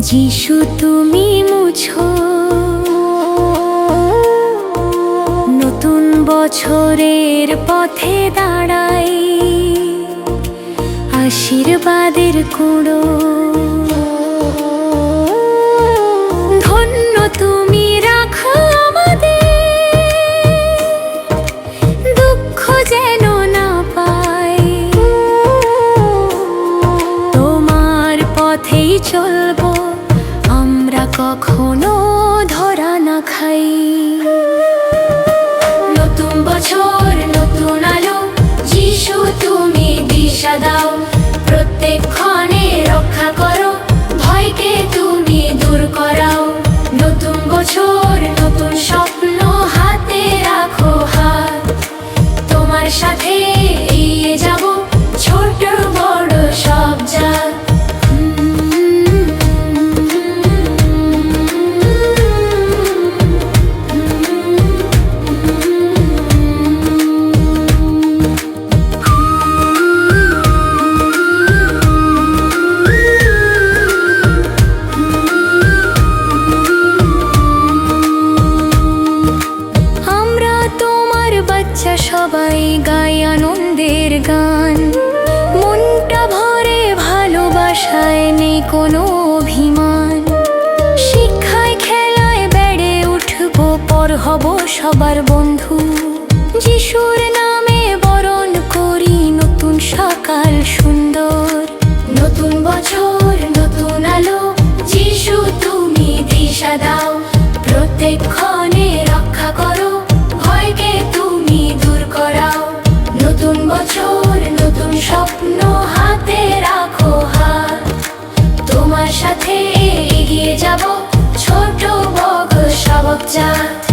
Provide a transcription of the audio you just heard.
যিশু তুমি মুছো নতুন বছরের পথে দাঁড়াই, আশীর্বাদের কুঁড়ো। ধন্য তুমি রাখো আমাদের, দুঃখ যেন না পাই, তোমার পথেই চলবো আমরা, কখনো ধরা না খাই। নতুন বছর নতুন আলো, যিশু তুমি দিশা দাও, প্রত্যেক ক্ষণে রক্ষা করো, ভয়কে তুমি দূর করাও। নতুন বছর নতুন স্বপ্ন, হাতে রাখো হাত, তোমার সাথে এগিয়ে যাব, ছোট বড় সব জাত। সবাই গাই আনন্দের গান, মনটা ভরে ভালোবাসায়, নেই কোনো অভিমান। শিক্ষায় খেলায় বেড়ে উঠবো, পর হব সবার বন্ধু। যিশুর নামে বরণ করি নতুন সকাল সুন্দর। নতুন বছর নতুন আলো, যিশু তুমি দিশা দাও, প্রত্যেক ক্ষণে রক্ষা করো, ভয়কে তুমি দূর করাও। নতুন বছর নতুন স্বপ্ন, হাতে রাখো হাত, তোমার সাথে এগিয়ে যাব, ছোট বড় সব জাত।